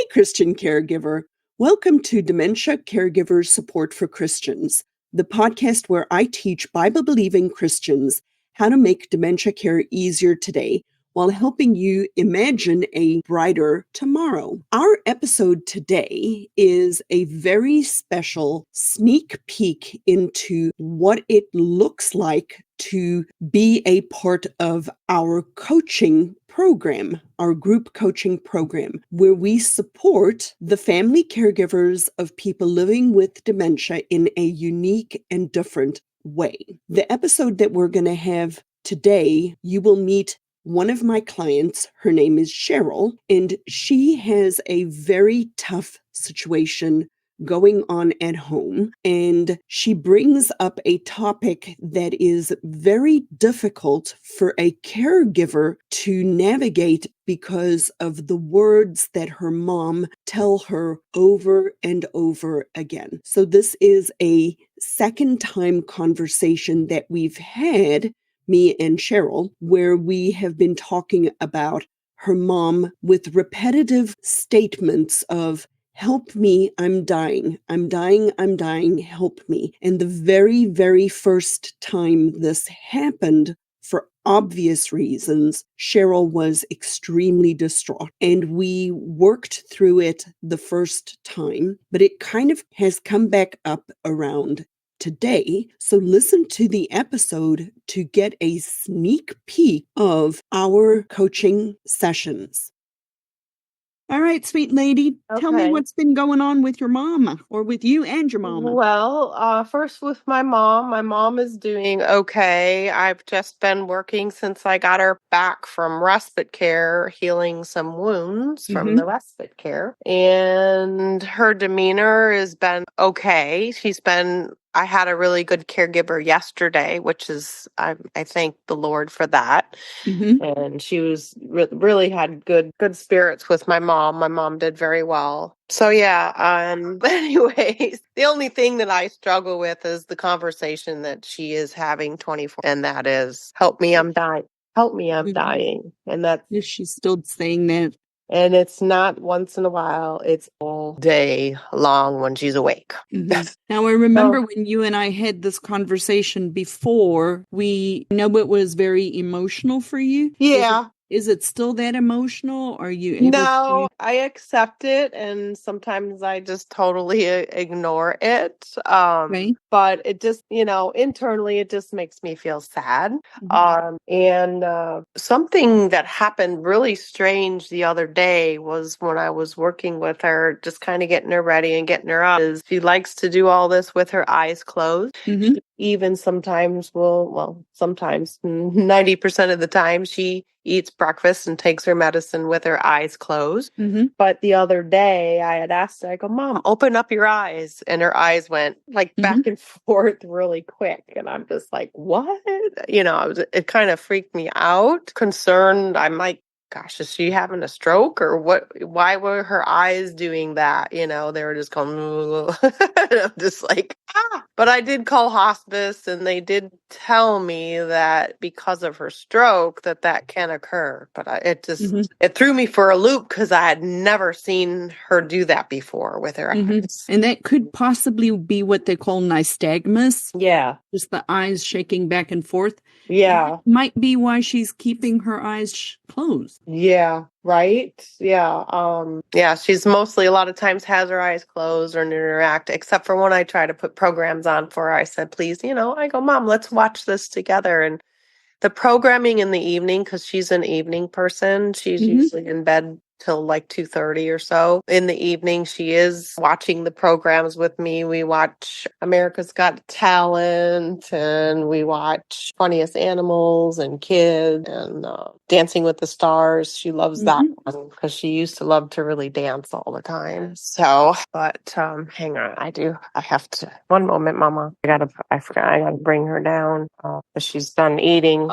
Hey, Christian caregiver. Welcome to Dementia Caregivers Support for Christians, the podcast where I teach Bible-believing Christians how to make dementia care easier today while helping you imagine a brighter tomorrow. Our episode today is a very special sneak peek into what it looks like to be a part of our coaching program, our group coaching program, where we support the family caregivers of people living with dementia in a unique and different way. The episode that we're going to have today, you will meet one of my clients. Her name is Cheryl, and she has a very tough situation going on at home, and she brings up a topic that is very difficult for a caregiver to navigate because of the words that her mom tell her over and over again. So this is a second time conversation that we've had, me and Cheryl, where we have been talking about her mom with repetitive statements of, "Help me, I'm dying. I'm dying, I'm dying, help me." And the very, very first time this happened, for obvious reasons, Cheryl was extremely distraught. And we worked through it the first time, but it kind of has come back up around today. So listen to the episode to get a sneak peek of our coaching sessions. All right, sweet lady, tell me Okay. what's been going on with your mama, or with you and your mama. Well, first with my mom. My mom is doing okay. I've just been working since I got her back from respite care, healing some wounds from the respite care. And her demeanor has been okay. I had a really good caregiver yesterday, which is, I thank the Lord for that. And she was really had good spirits with my mom. My mom did very well. So yeah, but anyways, the only thing that I struggle with is the conversation that she is having 24, and that is, "Help me, I'm dying. Help me, I'm dying." And that's, Is she still saying that? and it's not once in a while, it's all day long when she's awake. Now, I remember when you and I had this conversation before, we know it was very emotional for you. Yeah. Is it still that emotional? Are you able No, to? I accept it, and sometimes I just totally ignore it. Okay. But it just, internally, it just makes me feel sad. And something that happened really strange the other day was when I was working with her, just kind of getting her ready and getting her up. Is she likes to do all this with her eyes closed. She even sometimes sometimes 90% of the time, she eats breakfast and takes her medicine with her eyes closed. But the other day I had asked her, I go, "Mom, open up your eyes." And her eyes went like back and forth really quick. And I'm just like, what? It kind of freaked me out, concerned. I'm like, gosh, is she having a stroke or what? Why were her eyes doing that? They were just going, I'm just like, ah. But I did call hospice, and they did tell me that because of her stroke, that can occur. But it threw me for a loop because I had never seen her do that before with her eyes. And that could possibly be what they call nystagmus. Yeah. Just the eyes shaking back and forth. Yeah. Might be why she's keeping her eyes closed. Yeah. Right. Yeah. Yeah. She's mostly a lot of times has her eyes closed or interact, except for when I try to put programs on for her. I said, please, I go, "Mom, let's watch this together." And the programming in the evening, because she's an evening person, she's usually in bed till like 2:30 or so. In the evening, she is watching the programs with me. We watch America's Got Talent, and we watch Funniest Animals and Kids, and Dancing with the Stars. She loves that one because she used to love to really dance all the time. So, but hang on, I have to. One moment, Mama. I forgot. I gotta bring her down. She's done eating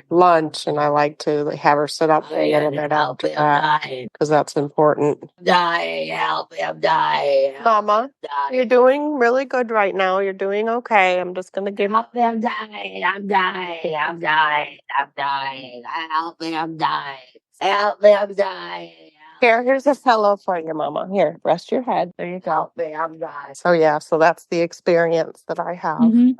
lunch, and I like to have her sit up a little bit after that because that's important. Help me, I'm dying. Mama, you're doing really good right now. You're doing okay. I'm just gonna give. Help me, I'm dying. I'm dying. I'm dying. I'm dying. Help me, I'm dying. Help me, I'm dying. Here's a pillow for you, Mama. Here, rest your head. There you go. Damn guys. So yeah, so that's the experience that I have. Hmm.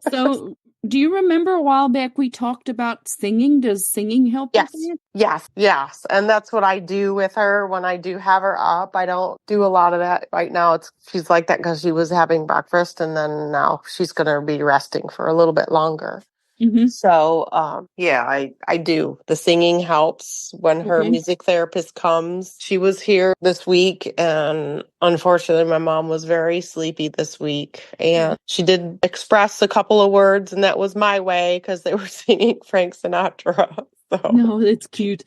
So, do you remember a while back we talked about singing? Does singing help with Yes, that? yes. And that's what I do with her when I do have her up. I don't do a lot of that right now. She's like that because she was having breakfast and then now she's going to be resting for a little bit longer. Mm-hmm. So, yeah, I do. The singing helps when her Okay. music therapist comes. She was here this week, and unfortunately, my mom was very sleepy this week. And she did express a couple of words, and that was my way because they were singing Frank Sinatra. So. No, it's cute.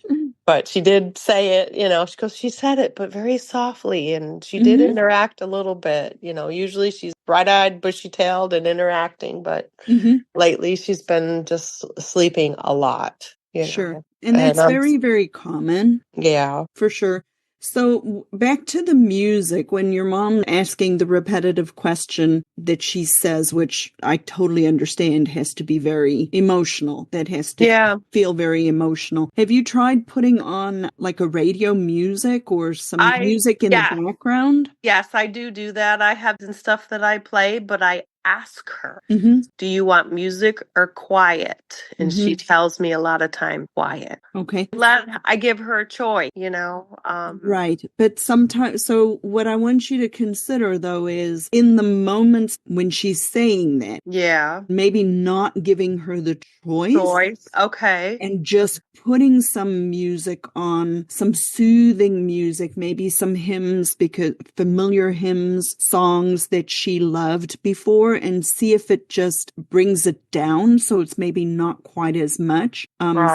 But she did say it, she goes, she said it, but very softly. And she did Mm-hmm. interact a little bit. Usually she's bright-eyed, bushy-tailed and interacting, but Mm-hmm. lately she's been just sleeping a lot, Sure. And And that's very, very common. yeah. For sure. So back to the music, when your mom asking the repetitive question that she says, which I totally understand has to be very emotional, that has to feel very emotional. Have you tried putting on like a radio music or some music in the background? Yes, I do that. I have some stuff that I play, but I ask her, Mm-hmm. do you want music or quiet? And Mm-hmm. she tells me a lot of time quiet. Okay. I give her a choice, Right. But sometimes, so what I want you to consider though is in the moments when she's saying that, maybe not giving her the choice. Okay. And just putting some music on, some soothing music, maybe some hymns, because familiar hymns, songs that she loved before, and see if it just brings it down so it's maybe not quite as much.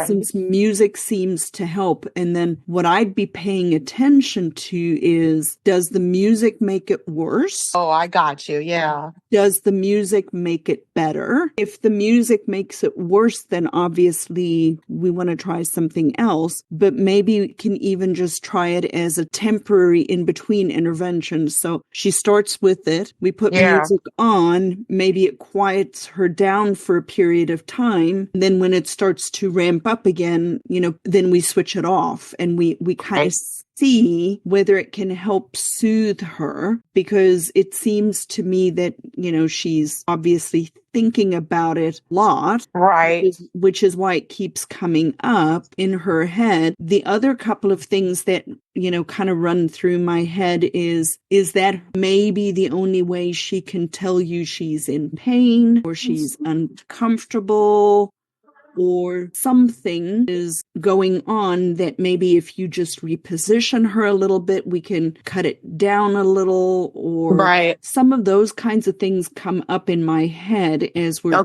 Since music seems to help. And then what I'd be paying attention to is, does the music make it worse? Oh, I got you. Yeah. Does the music make it better? If the music makes it worse, then obviously we want to try something else, but maybe we can even just try it as a temporary in-between intervention. So she starts with it, we put music on, maybe it quiets her down for a period of time. Then when it starts to ramp up again, then we switch it off and we kind of see whether it can help soothe her, because it seems to me that, she's obviously thinking about it a lot. Right. Which is why it keeps coming up in her head. The other couple of things that, kind of run through my head is that maybe the only way she can tell you she's in pain or she's uncomfortable or something is going on, that maybe if you just reposition her a little bit, we can cut it down a little, or some of those kinds of things come up in my head as we're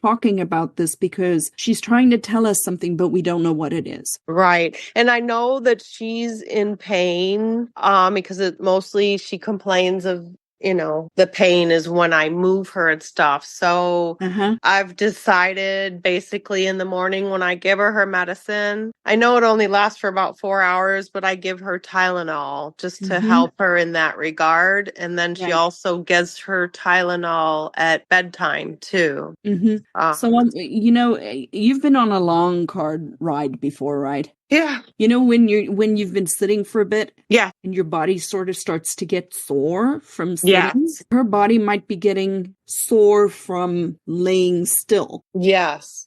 talking about this, because she's trying to tell us something, but we don't know what it is. Right. And I know that she's in pain because mostly she complains of the pain is when I move her and stuff. So I've decided basically in the morning when I give her medicine, I know it only lasts for about 4 hours, but I give her Tylenol just to help her in that regard. And then she also gets her Tylenol at bedtime too. So, you've been on a long car ride before, right? Yeah. When you've been sitting for a bit, and your body sort of starts to get sore from sitting. Her body might be getting sore from laying still. Yes.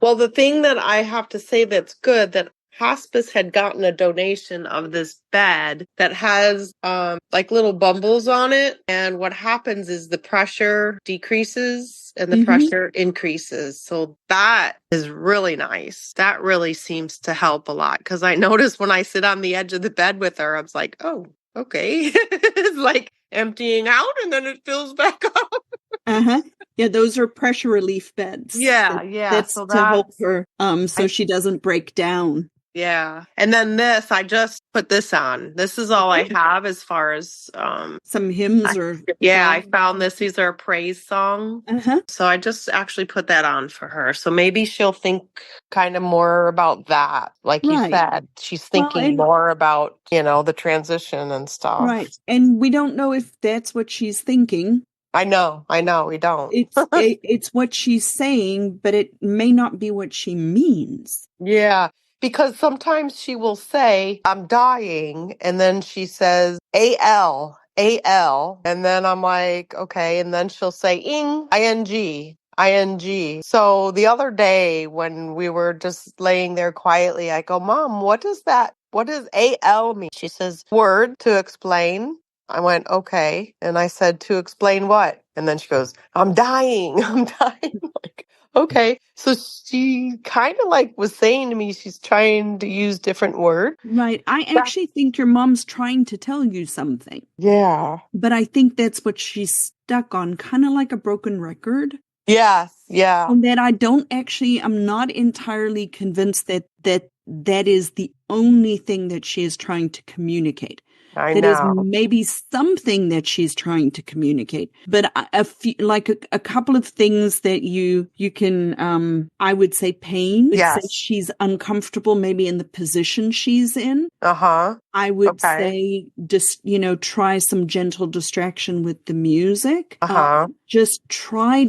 Well, the thing that I have to say that's good, that hospice had gotten a donation of this bed that has like little bumbles on it, and what happens is the pressure decreases and the pressure increases. So that is really nice. That really seems to help a lot, because I notice when I sit on the edge of the bed with her, I was like, oh, okay. It's like emptying out and then it fills back up. Yeah, those are pressure relief beds. That's so to help her so she doesn't break down. Yeah. And then I just put this on. This is all I have as far as some hymns or I found this. These are a praise song. So I just actually put that on for her. So maybe she'll think kind of more about that. Like you said, she's thinking more about, the transition and stuff. Right. And we don't know if that's what she's thinking. I know, we don't. It's what she's saying, but it may not be what she means. Yeah. because sometimes she will say, I'm dying. And then she says, A-L, A-L. And then I'm like, okay. And then she'll say, ing, I-N-G. ING. So the other day when we were just laying there quietly, I go, Mom, what does AL mean? She says, word to explain. I went, okay. And I said, to explain what? And then she goes, I'm dying. I'm dying. Like, okay. So she kind of like was saying to me, she's trying to use different words. Right. I actually think your mom's trying to tell you something. Yeah. But I think that's what she's stuck on, kind of like a broken record. Yes. Yeah. And that I'm not entirely convinced that is the only thing that she is trying to communicate. I That is know. maybe something that she's trying to communicate, but a couple of things that you can, I would say pain. Say Yes. she's uncomfortable maybe in the position she's in. Uh-huh. I would Okay. say just, try some gentle distraction with the music. Uh-huh. Just try,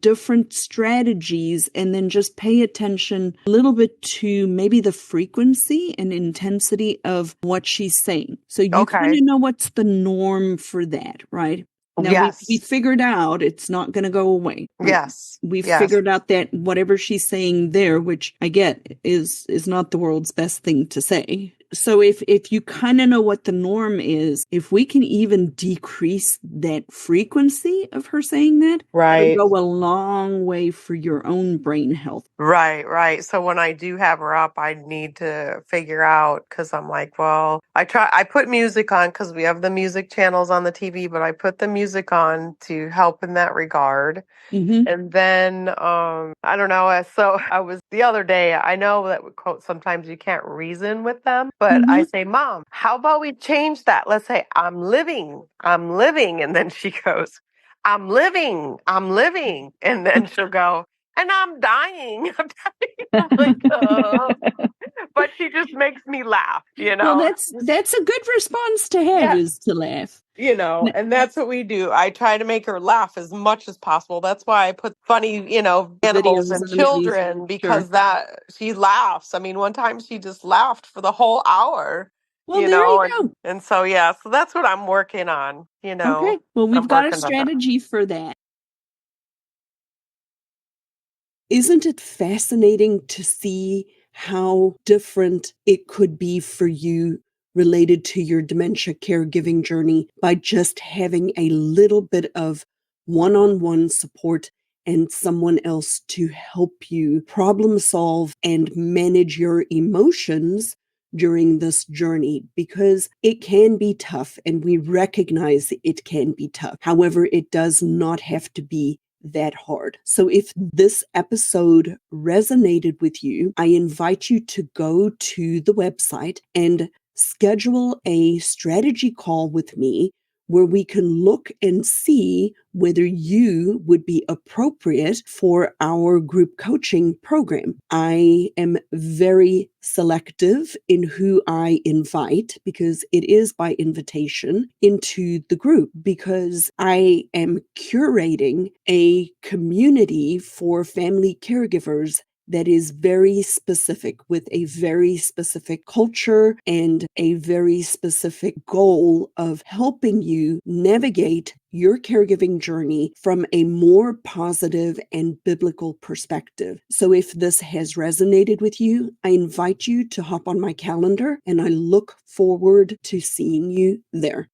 different strategies, and then just pay attention a little bit to maybe the frequency and intensity of what she's saying. So you kind of know what's the norm for that, right? Now Yes. we figured out it's not going to go away. Yes. We Yes. figured out that whatever she's saying there, which I get is not the world's best thing to say. So if you kind of know what the norm is, if we can even decrease that frequency of her saying that, Right. it'll go a long way for your own brain health. Right, right. So when I do have her up, I need to figure out, because I'm like, well, I put music on because we have the music channels on the TV, but I put the music on to help in that regard. Mm-hmm. And then, I don't know. So I was the other day, I know that quote, sometimes you can't reason with them, but I say, Mom, how about we change that? Let's say, I'm living. And then she goes, I'm living. And then she'll go, and I'm dying. I'm dying. I'm like, but she just makes me laugh, Well, that's a good response to have, is to laugh. And that's what we do. I try to make her laugh as much as possible. That's why I put funny, animals and children, because that she laughs. I mean, one time she just laughed for the whole hour. Well, there you go. And so, yeah, so that's what I'm working on, Okay. Well, we've got a strategy for that. Isn't it fascinating to see how different it could be for you related to your dementia caregiving journey by just having a little bit of one-on-one support and someone else to help you problem solve and manage your emotions during this journey, because it can be tough and we recognize it can be tough. However, it does not have to be that hard. So if this episode resonated with you, I invite you to go to the website and schedule a strategy call with me where we can look and see whether you would be appropriate for our group coaching program. I am very selective in who I invite, because it is by invitation into the group, because I am curating a community for family caregivers that is very specific, with a very specific culture and a very specific goal of helping you navigate your caregiving journey from a more positive and biblical perspective. So if this has resonated with you, I invite you to hop on my calendar, and I look forward to seeing you there.